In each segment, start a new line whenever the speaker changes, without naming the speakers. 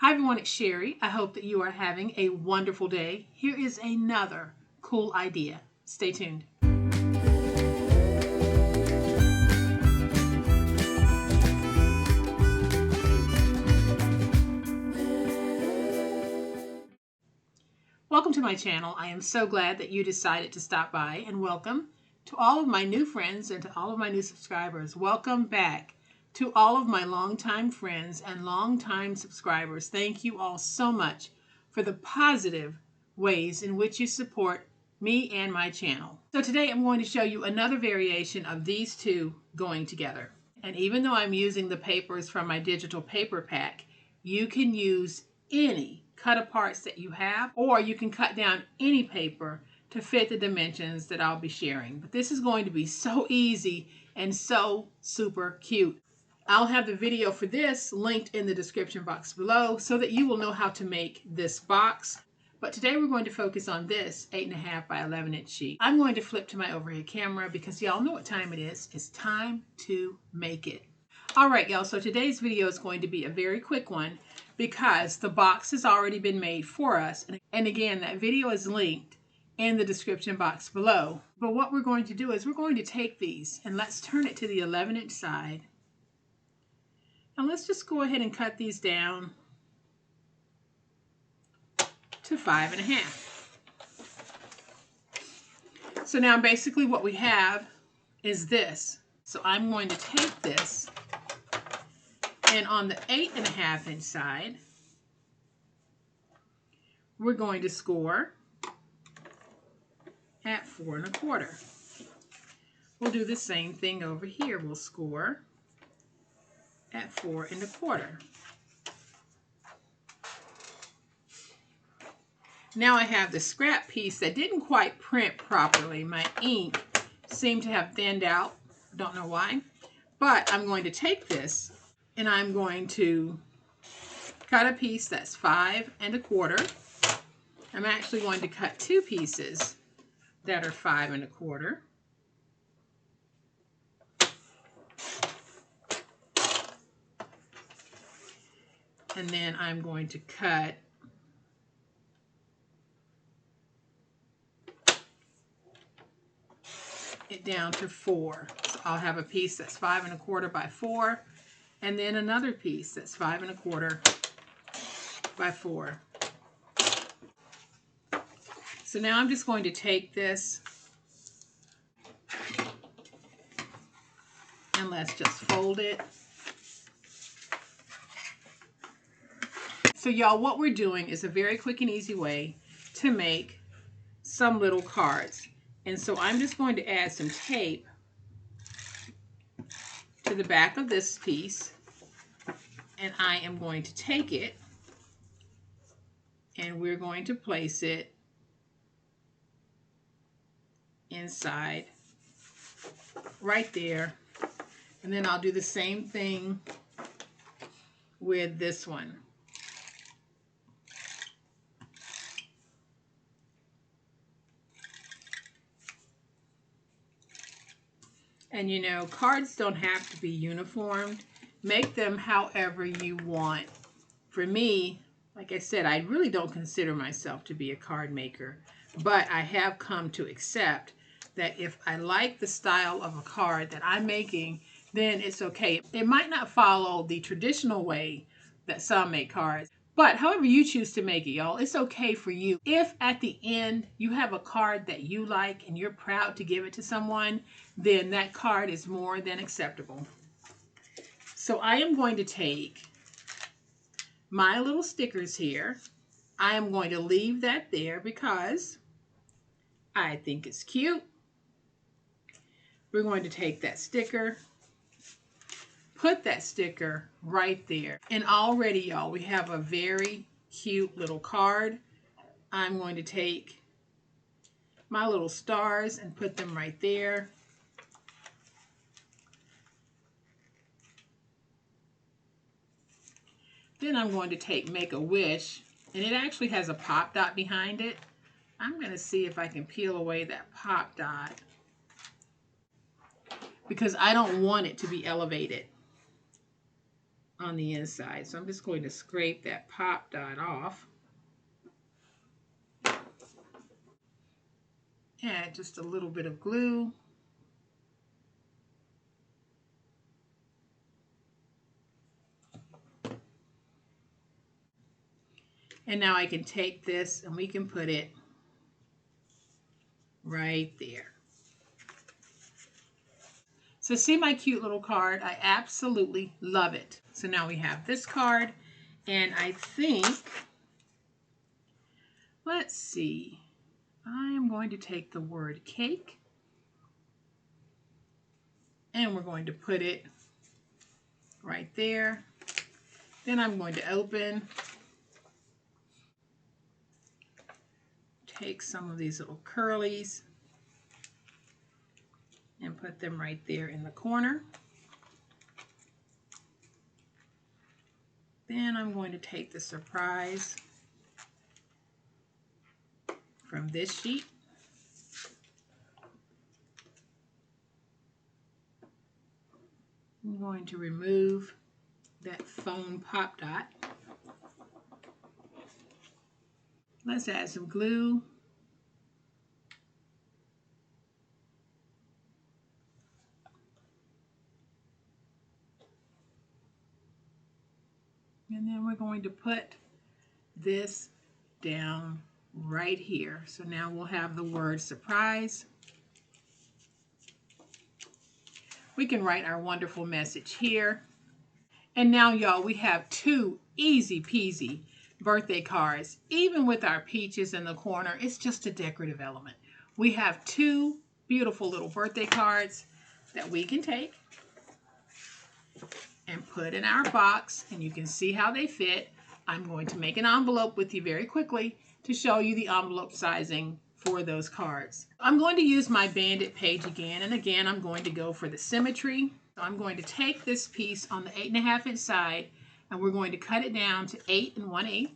Hi everyone, it's Sherry. I hope that you are having a wonderful day. Here is another cool idea. Stay tuned. Welcome to my channel. I am so glad that you decided to stop by, and welcome to all of my new friends and to all of my new subscribers. Welcome back to all of my longtime friends and longtime subscribers. Thank you all so much for the positive ways in which you support me and my channel. So today I'm going to show you another variation of these two going together. And even though I'm using the papers from my digital paper pack, you can use any cut aparts that you have, or you can cut down any paper to fit the dimensions that I'll be sharing. But this is going to be so easy and so super cute. I'll have the video for this linked in the description box below so that you will know how to make this box. But today we're going to focus on this 8.5 by 11 inch sheet. I'm going to flip to my overhead camera because y'all know what time it is. It's time to make it. All right, y'all, so today's video is going to be a very quick one because the box has already been made for us. And again, that video is linked in the description box below. But what we're going to do is we're going to take these and let's turn it to the 11 inch side. And let's just go ahead and cut these down to 5.5. So now basically what we have is this. So I'm going to take this, and on the 8.5 inch side, we're going to score at 4.25. We'll do the same thing over here. We'll score at 4.25. Now I have the scrap piece that didn't quite print properly. My ink seemed to have thinned out. Don't know why. But I'm going to take this and I'm going to cut a piece that's 5.25. I'm actually going to cut two pieces that are 5.25. And then I'm going to cut it down to 4. So I'll have a piece that's 5.25 by 4, and then another piece that's 5.25 by 4. So now I'm just going to take this and let's just fold it. So y'all, what we're doing is a very quick and easy way to make some little cards. And so I'm just going to add some tape to the back of this piece, and I am going to take it and we're going to place it inside right there. And then I'll do the same thing with this one. And you know, cards don't have to be uniformed. Make them however you want. For me, like I said, I really don't consider myself to be a card maker, but I have come to accept that if I like the style of a card that I'm making, then it's okay. It might not follow the traditional way that some make cards, but however you choose to make it, y'all, it's okay for you. If at the end you have a card that you like and you're proud to give it to someone, then that card is more than acceptable. So I am going to take my little stickers here. I am going to leave that there because I think it's cute. We're going to take that sticker, put that sticker right there. And already, y'all, we have a very cute little card. I'm going to take my little stars and put them right there. Then I'm going to take Make-A-Wish, and it actually has a pop dot behind it. I'm going to see if I can peel away that pop dot because I don't want it to be elevated. on the inside. So I'm just going to scrape that pop dot off. Add just a little bit of glue. And now I can take this and we can put it right there. So see my cute little card? I absolutely love it. So now we have this card, and I think, let's see, I am going to take the word cake and we're going to put it right there. Then I'm going to open, take some of these little curlies and put them right there in the corner. Then I'm going to take the surprise from this sheet. I'm going to remove that foam pop dot. Let's add some glue. And then we're going to put this down right here. So now we'll have the word surprise. We can write our wonderful message here. And now, y'all, we have 2 easy peasy birthday cards. Even with our peaches in the corner, it's just a decorative element. We have 2 beautiful little birthday cards that we can take and put in our box, and you can see how they fit. I'm going to make an envelope with you very quickly to show you the envelope sizing for those cards. I'm going to use my banded page again, and again I'm going to go for the symmetry. So I'm going to take this piece on the 8.5 inch side and we're going to cut it down to 8 1/8.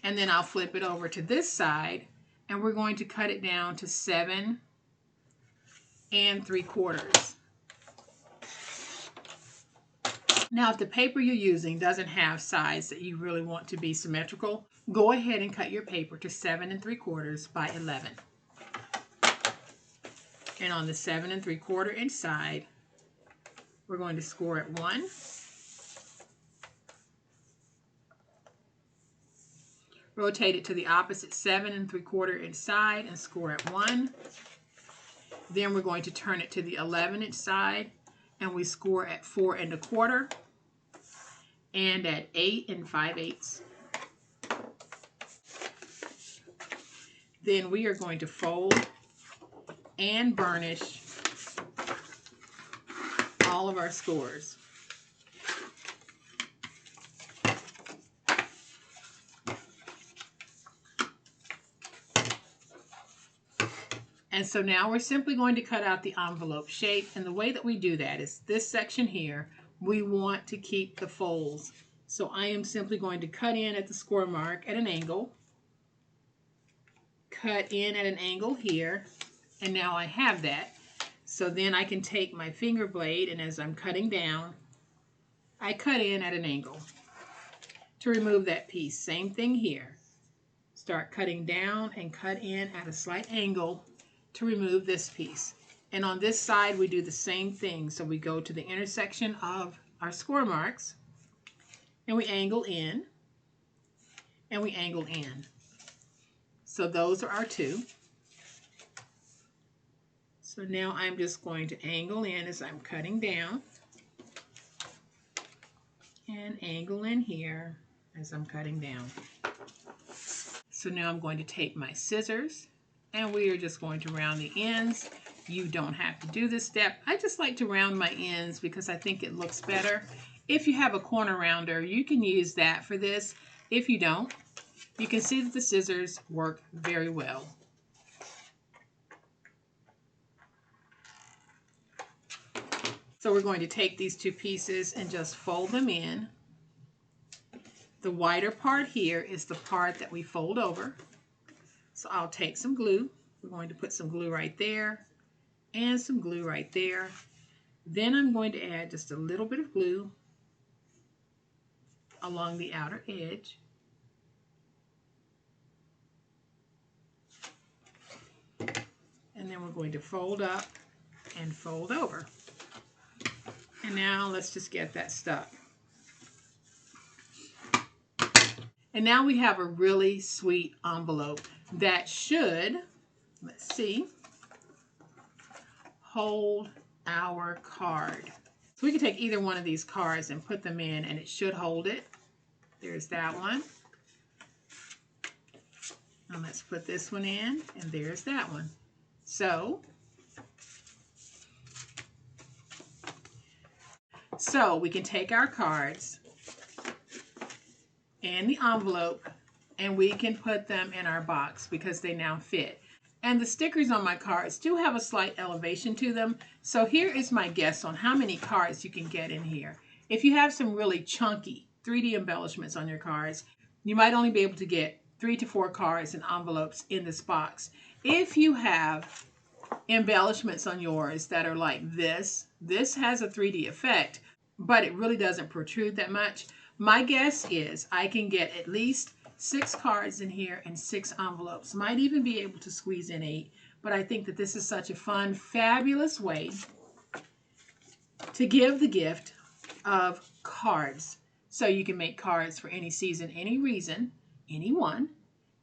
And then I'll flip it over to this side and we're going to cut it down to 7 3/4. Now, if the paper you're using doesn't have sides that you really want to be symmetrical, go ahead and cut your paper to 7 3/4 by 11. And on the 7 3/4 inch side, we're going to score at 1. Rotate it to the opposite 7 3/4 inch side and score at 1. Then we're going to turn it to the 11 inch side and we score at 4 1/4 and at 8 5/8. Then we are going to fold and burnish all of our scores. And so now we're simply going to cut out the envelope shape, and the way that we do that is this section here, we want to keep the folds. So I am simply going to cut in at the score mark at an angle, cut in at an angle here, and now I have that. So then I can take my finger blade, and as I'm cutting down, I cut in at an angle to remove that piece. Same thing here. Start cutting down and cut in at a slight angle to remove this piece. And on this side, we do the same thing. So we go to the intersection of our score marks, and we angle in, and we angle in. So those are our 2. So now I'm just going to angle in as I'm cutting down, and angle in here as I'm cutting down. So now I'm going to take my scissors, and we are just going to round the ends. You don't have to do this step. I just like to round my ends because I think it looks better. If you have a corner rounder, you can use that for this. If you don't, you can see that the scissors work very well. So we're going to take these 2 pieces and just fold them in. The wider part here is the part that we fold over. So I'll take some glue. We're going to put some glue right there and some glue right there. Then I'm going to add just a little bit of glue along the outer edge. And then we're going to fold up and fold over. And now let's just get that stuck. And now we have a really sweet envelope that should, let's see, hold our card. So we can take either one of these cards and put them in, and it should hold it. There's that one. And let's put this one in, and there's that one. So we can take our cards and the envelope, and we can put them in our box because they now fit. And the stickers on my cards do have a slight elevation to them. So here is my guess on how many cards you can get in here. If you have some really chunky 3D embellishments on your cards, you might only be able to get 3 to 4 cards and envelopes in this box. If you have embellishments on yours that are like this has a 3D effect, but it really doesn't protrude that much. My guess is I can get at least 6 cards in here and 6 envelopes. Might even be able to squeeze in 8, but I think that this is such a fun, fabulous way to give the gift of cards. So you can make cards for any season, any reason, anyone,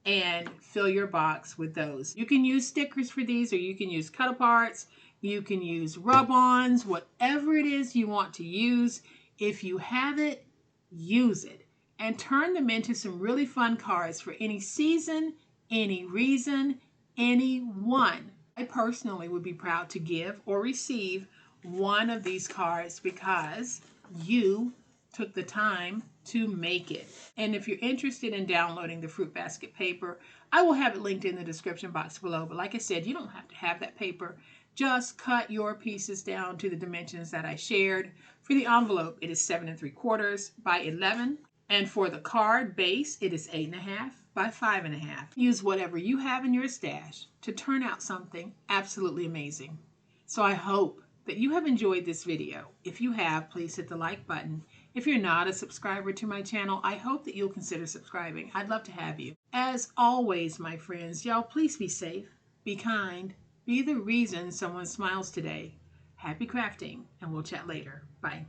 and fill your box with those. You can use stickers for these, or you can use cut-aparts, you can use rub-ons, whatever it is you want to use. If you have it, use it and turn them into some really fun cards for any season, any reason, anyone. I personally would be proud to give or receive one of these cards because you took the time to make it. And if you're interested in downloading the Fruit Basket paper, I will have it linked in the description box below. But like I said, you don't have to have that paper. Just cut your pieces down to the dimensions that I shared. For the envelope, it is 7 3/4 by 11. And for the card base, it is 8.5 by 5.5. Use whatever you have in your stash to turn out something absolutely amazing. So I hope that you have enjoyed this video. If you have, please hit the like button. If you're not a subscriber to my channel, I hope that you'll consider subscribing. I'd love to have you. As always, my friends, y'all please be safe, be kind, be the reason someone smiles today. Happy crafting, and we'll chat later. Bye.